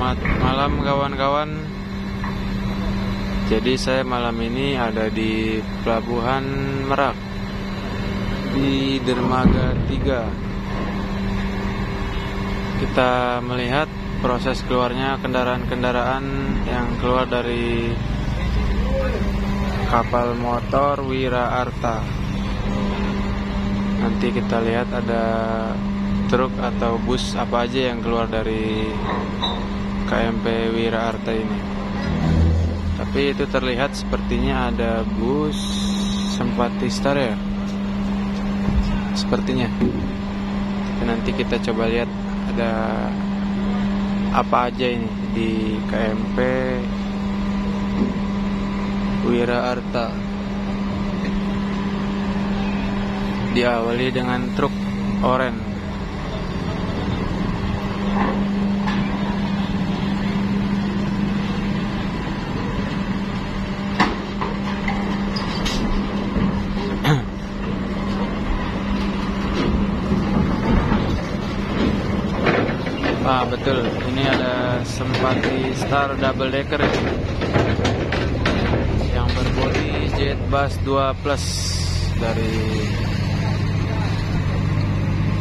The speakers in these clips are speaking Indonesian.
Selamat malam kawan-kawan. Jadi saya malam ini ada di Pelabuhan Merak di Dermaga 3. Kita melihat proses keluarnya kendaraan-kendaraan yang keluar dari kapal motor Wira Arta. Nanti kita lihat ada truk atau bus apa aja yang keluar dari KMP Wira Arta ini. Tapi itu terlihat sepertinya ada bus Simpati Star ya, sepertinya. Tapi nanti kita coba lihat ada apa aja ini di KMP Wira Arta. Diawali dengan truk oren. Betul, ini ada Simpati Star double decker ya, yang berbodi Jetbus 2 Plus. Dari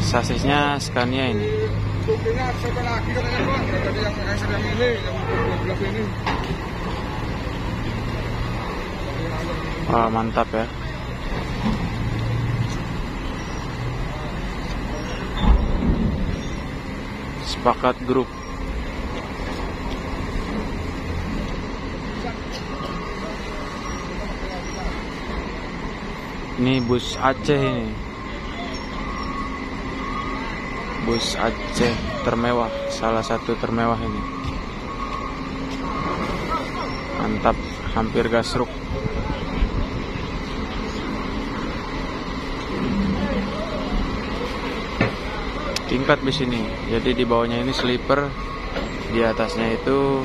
sasisnya Scania ini. Wah, mantap ya. Sepakat Grup. Ini bus Aceh ini. Bus Aceh termewah, salah satu termewah ini. Mantap, hampir gasruk. Tingkat bis ini, jadi di bawahnya ini sleeper, di atasnya itu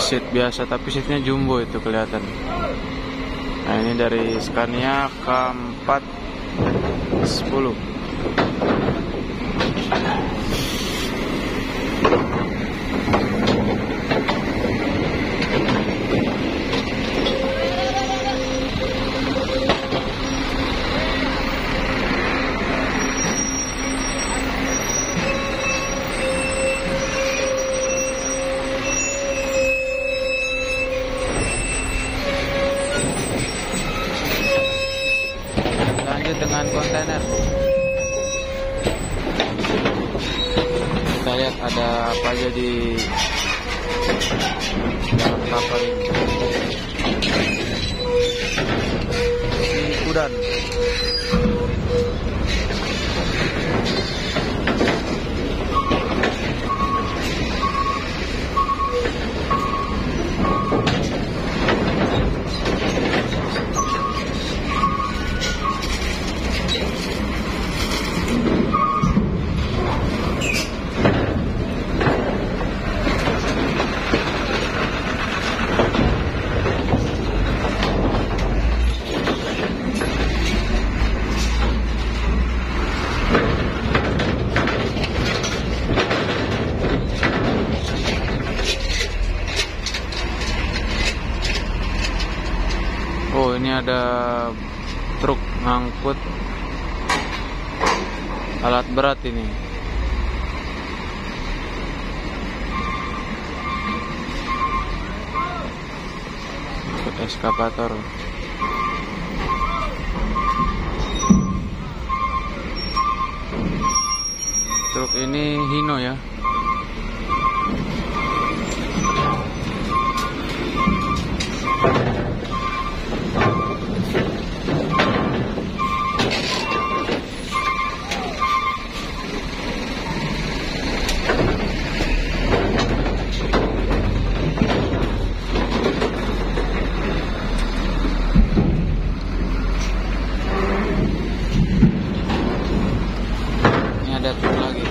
seat biasa, tapi seatnya jumbo itu kelihatan. Nah, ini dari Scania K410. Dengan kontainer, kita lihat ada apa aja di dalam kapal ini. Udan. Oh, ini ada truk ngangkut alat berat ini. Truk eskavator. Truk ini Hino ya. Ada truk lagi.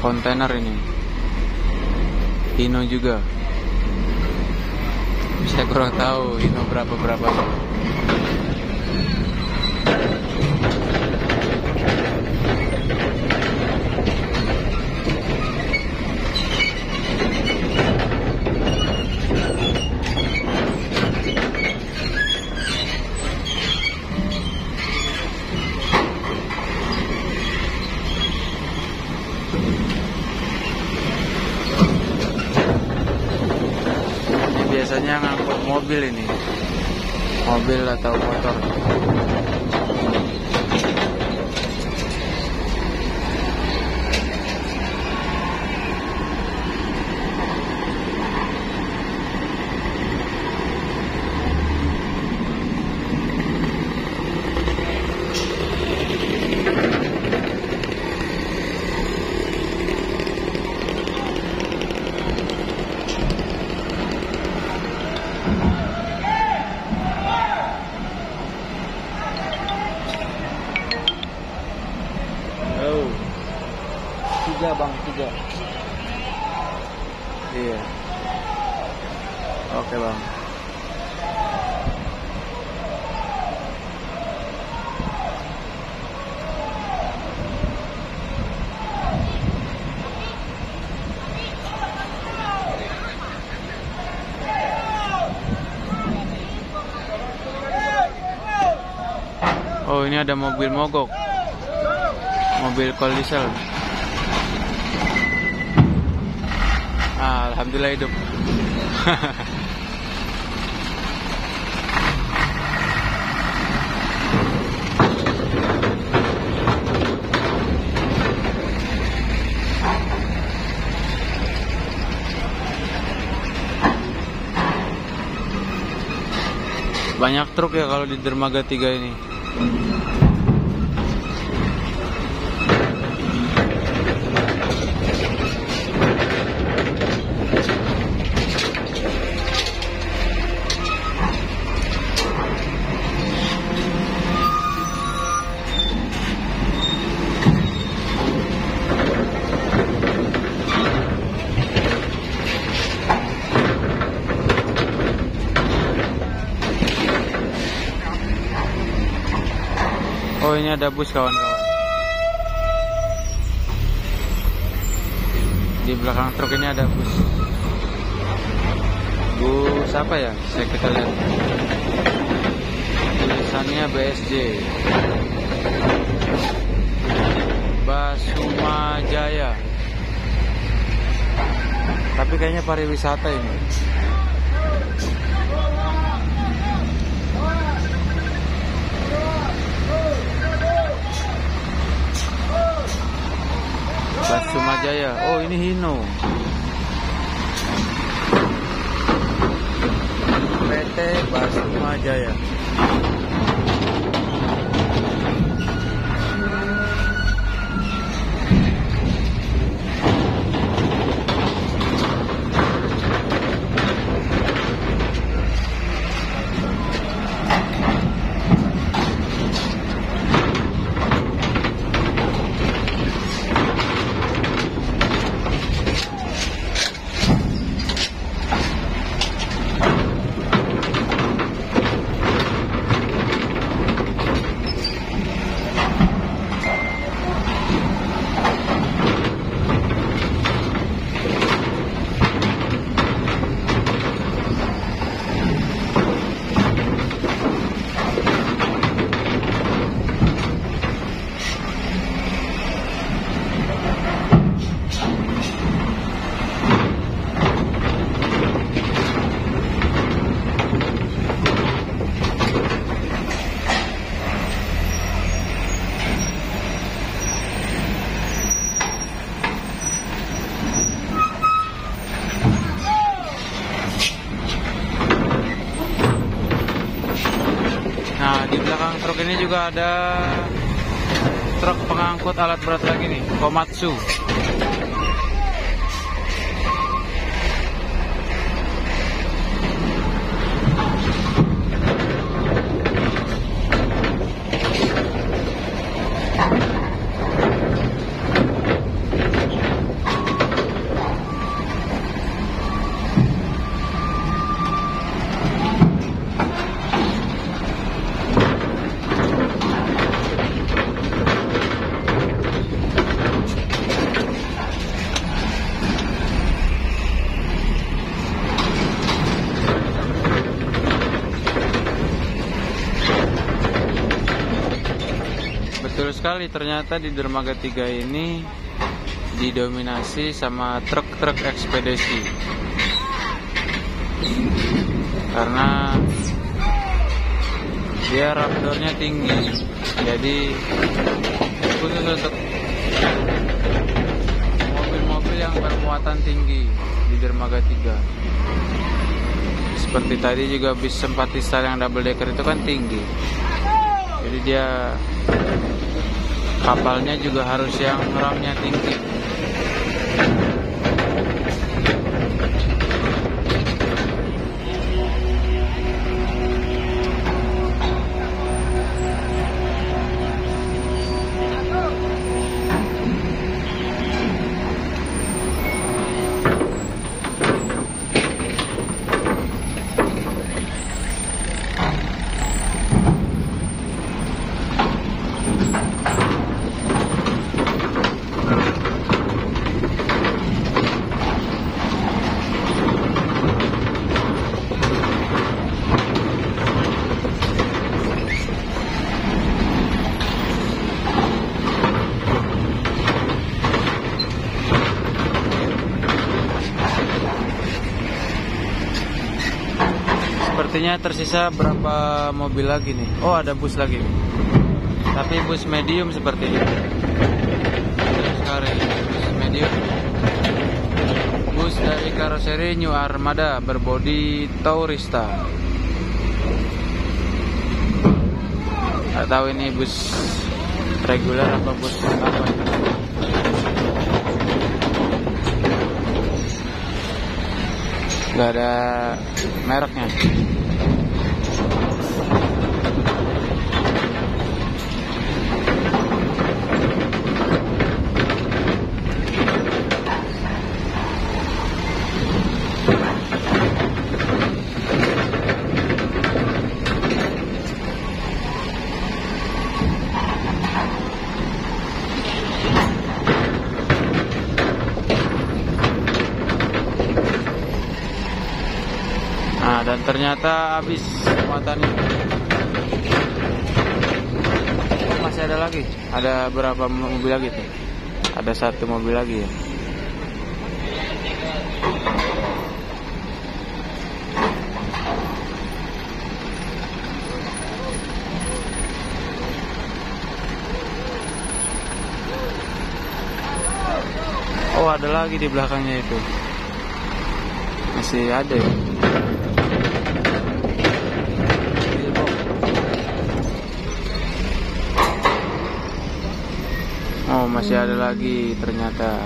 kontainer ini. Hino juga. Saya kurang tahu Hino berapa. Biasanya ngangkut mobil ini, mobil atau motor. Tiga. Iya. Oke bang. Oh ini ada mobil mogok, mobil kol diesel. Alhamdulillah hidup. Banyak truk ya kalau di dermaga 3 ini. Oh ini ada bus kawan-kawan. Di belakang truk ini ada bus. Bus apa ya? Kita lihat. Tulisannya BSJ. Basuma Jaya. Tapi kayaknya pariwisata ini. Basuma Jaya. Oh ini Hino. PT Basuma Jaya. Nah, di belakang truk ini juga ada truk pengangkut alat berat lagi nih, Komatsu. Betul sekali, ternyata di dermaga 3 ini didominasi sama truk-truk ekspedisi. Karena dia rapidornya tinggi, jadi khusus untuk mobil-mobil yang bermuatan tinggi di dermaga 3. Seperti tadi juga bis Sempatista yang double decker itu kan tinggi, jadi dia kapalnya juga harus yang ramnya tinggi. Sepertinya tersisa berapa mobil lagi nih? Oh, ada bus lagi, tapi bus medium sepertinya. Sekarang bus medium, bus dari karoseri New Armada berbodi Tourista. Nggak tahu ini bus reguler apa bus apa ini. Nggak ada mereknya. Dan ternyata habis muatannya. Masih ada lagi. Ada berapa mobil lagi tuh? Ada satu mobil lagi ya. Oh, ada lagi di belakangnya itu. Masih ada ya. Oh, masih ada lagi ternyata.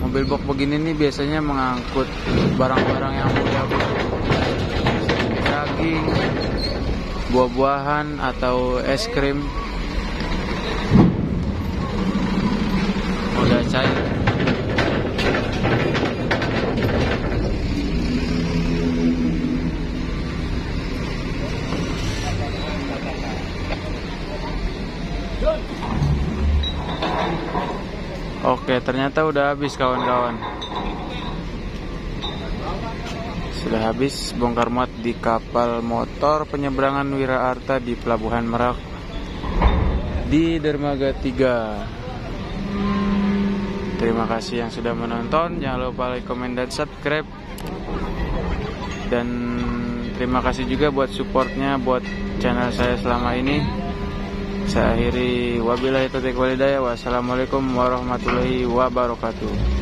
Mobil box begini nih biasanya mengangkut barang-barang yang mudah, daging, buah-buahan atau es krim. Udah cair. Oke, ternyata udah habis kawan-kawan. Sudah habis bongkar muat di kapal motor penyeberangan Wira Arta di Pelabuhan Merak di dermaga 3. Terima kasih yang sudah menonton. Jangan lupa like, comment, dan subscribe. Dan terima kasih juga buat supportnya buat channel saya selama ini. Saya akhiri, wabillahi taufiq walhidayah. Wassalamualaikum warahmatullahi wabarakatuh.